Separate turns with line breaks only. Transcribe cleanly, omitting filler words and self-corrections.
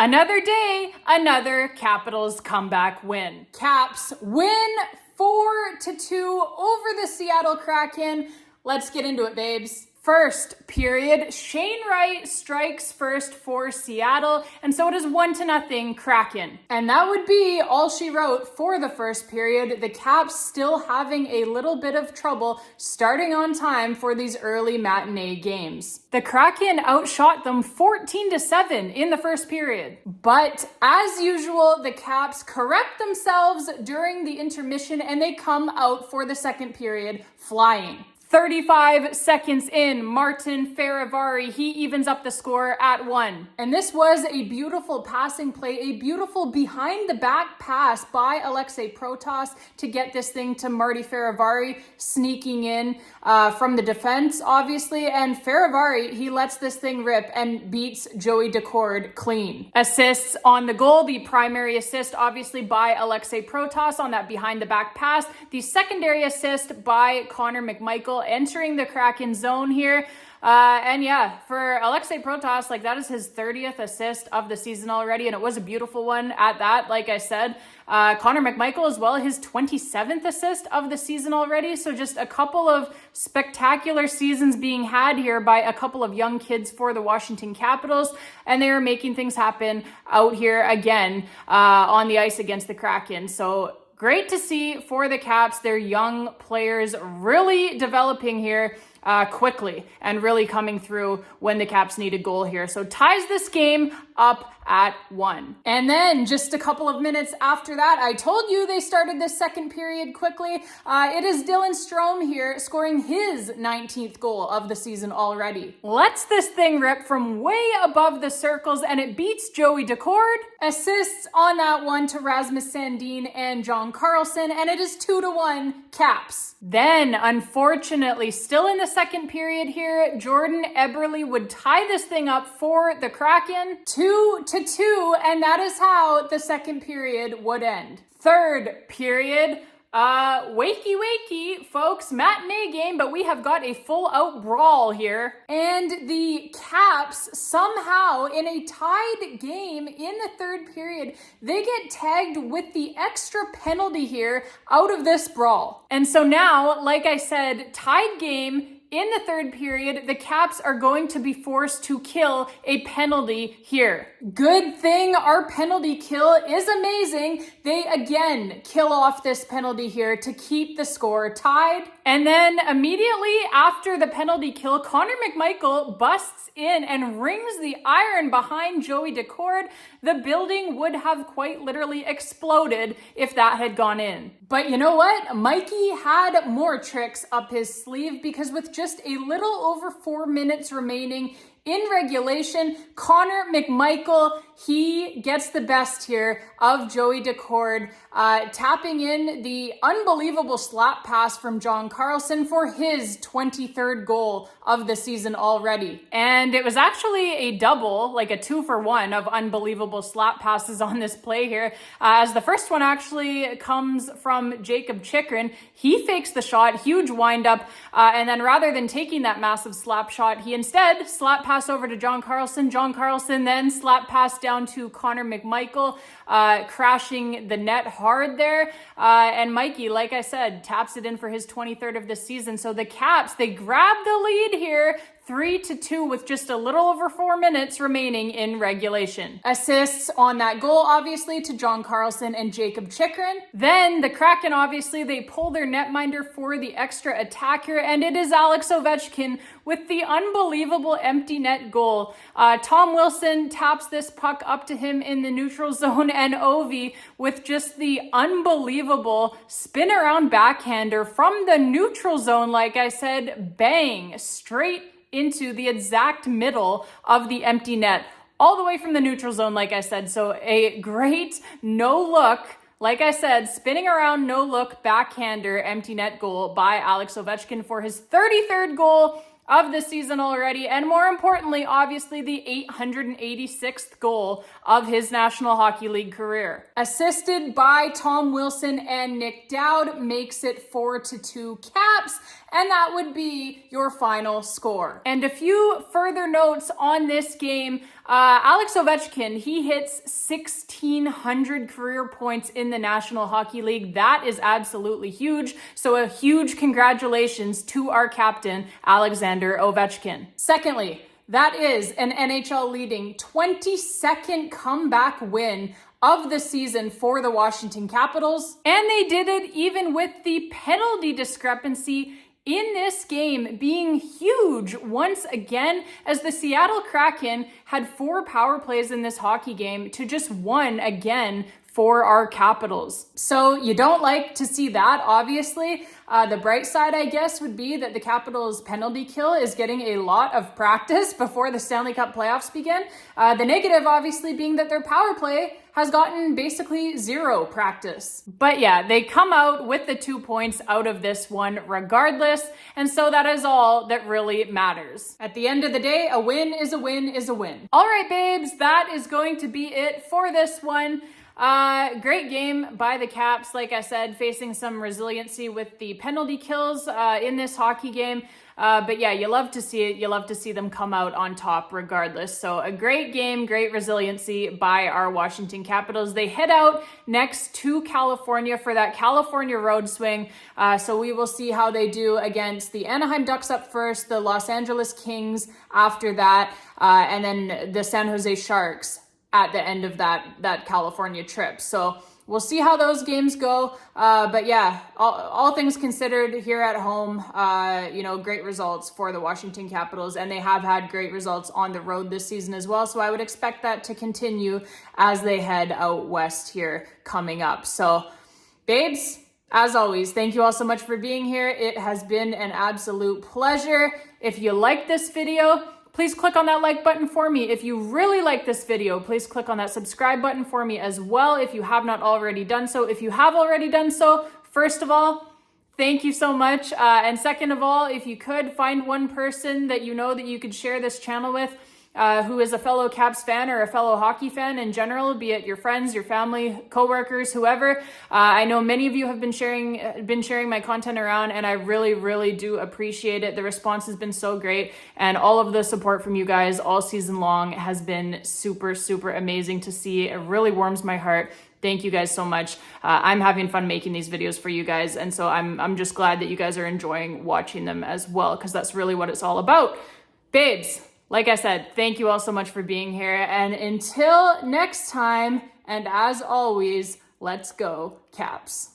Another day, another Capitals comeback win. Caps win 4-2 over the Seattle Kraken. Let's get into it, babes. First period, Shane Wright strikes first for Seattle, and so it is 1-0 Kraken. And that would be all she wrote for the first period. The Caps still having a little bit of trouble starting on time for these early matinee games. The Kraken outshot them 14-7 in the first period. But as usual, the Caps correct themselves during the intermission and they come out for the second period flying. 35 seconds in, Martin Fehervary, he evens up the score at 1. And this was a beautiful passing play, a beautiful behind-the-back pass by Alex Ovechkin to get this thing to Marty Fehervary, sneaking in from the defense, obviously. And Fehervary, he lets this thing rip and beats Joey Daccord clean. Assists on the goal, the primary assist, obviously, by Alex Ovechkin on that behind-the-back pass. The secondary assist by Connor McMichael, entering the Kraken zone here. And yeah, for Alexei Protas, like that is his 30th assist of the season already, and it was a beautiful one at that, like I said. Connor McMichael as well, his 27th assist of the season already. So just a couple of spectacular seasons being had here by a couple of young kids for the Washington Capitals, and they are making things happen out here again on the ice against the Kraken. So great to see for the Caps, their young players really developing here quickly and really coming through when the Caps need a goal here. So ties this game up at 1. And then just a couple of minutes after that, I told you they started this second period quickly. It is Dylan Strome here scoring his 19th goal of the season already. Lets this thing rip from way above the circles and it beats Joey Daccord. Assists on that one to Rasmus Sandin and John Carlson, and it is 2-1 Caps. Then, unfortunately, still in the second period here, Jordan Eberle would tie this thing up for the Kraken, 2-2, and that is how the second period would end. Third period, wakey, folks, matinee game, but we have got a full-out brawl here. And the Caps, somehow, in a tied game in the third period, they get tagged with the extra penalty here out of this brawl. And so now, like I said, tied game. In the third period, the Caps are going to be forced to kill a penalty here. Good thing our penalty kill is amazing. They again kill off this penalty here to keep the score tied. And then immediately after the penalty kill, Connor McMichael busts in and rings the iron behind Joey Daccord. The building would have quite literally exploded if that had gone in. But you know what? Mikey had more tricks up his sleeve because with just a little over 4 minutes remaining in regulation, Connor McMichael, he gets the best here of Joey Daccord, tapping in the unbelievable slap pass from John Carlson for his 23rd goal of the season already. And it was actually a double, like a 2-for-1 of unbelievable slap passes on this play here, as the first one actually comes from Jacob Chychrun. He fakes the shot, huge windup, and then rather than taking that massive slap shot, he instead slap pass over to John Carlson. John Carlson then slap pass down to Connor McMichael, crashing the net hard there. And Mikey, like I said, taps it in for his 23rd of the season. So the Caps, they grab the lead here, 3-2 with just a little over 4 minutes remaining in regulation. Assists on that goal, obviously, to John Carlson and Jacob Chychrun. Then the Kraken, obviously, they pull their netminder for the extra attacker, and it is Alex Ovechkin with the unbelievable empty net goal. Tom Wilson taps this puck up to him in the neutral zone, and Ovi with just the unbelievable spin around backhander from the neutral zone, like I said, bang, straight into the exact middle of the empty net, all the way from the neutral zone, like I said. So a great no-look, like I said, spinning around no-look backhander empty net goal by Alex Ovechkin for his 33rd goal of the season already, and more importantly, obviously, the 886th goal of his National Hockey League career. Assisted by Tom Wilson and Nick Dowd, makes it 4-2 Caps, and that would be your final score. And a few further notes on this game. Alex Ovechkin, he hits 1,600 career points in the National Hockey League. That is absolutely huge. So a huge congratulations to our captain, Alexander Ovechkin. Secondly, that is an NHL leading 22nd comeback win of the season for the Washington Capitals. And they did it even with the penalty discrepancy in this game being huge once again, as the Seattle Kraken had 4 power plays in this hockey game to just 1 again for our Capitals. So you don't like to see that, obviously. The bright side, I guess, would be that the Capitals' penalty kill is getting a lot of practice before the Stanley Cup playoffs begin. The negative, obviously, being that their power play has gotten basically 0 practice. But yeah, they come out with the 2 points out of this one regardless, and so that is all that really matters. At the end of the day, a win is a win is a win. All right, babes, that is going to be it for this one. Great game by the Caps, like I said, facing some resiliency with the penalty kills in this hockey game. But yeah, you love to see it. You love to see them come out on top regardless. So a great game, great resiliency by our Washington Capitals. They head out next to California for that California road swing. So we will see how they do against the Anaheim Ducks up first, the Los Angeles Kings after that, and then the San Jose Sharks at the end of that California trip. So we'll see how those games go. But yeah, all things considered here at home, great results for the Washington Capitals, and they have had great results on the road this season as well. So I would expect that to continue as they head out west here coming up. So babes, as always, thank you all so much for being here. It has been an absolute pleasure. If you like this video, please click on that like button for me. If you really like this video, please click on that subscribe button for me as well if you have not already done so. If you have already done so, first of all, thank you so much. And second of all, if you could find one person that you know that you could share this channel with, who is a fellow Caps fan or a fellow hockey fan in general, be it your friends, your family, coworkers, whoever. I know many of you have been sharing my content around, and I really, really do appreciate it. The response has been so great, and all of the support from you guys all season long has been super, super amazing to see. It really warms my heart. Thank you guys so much. I'm having fun making these videos for you guys, and so I'm just glad that you guys are enjoying watching them as well, because that's really what it's all about. Babes, like I said, thank you all so much for being here. And until next time, and as always, let's go Caps.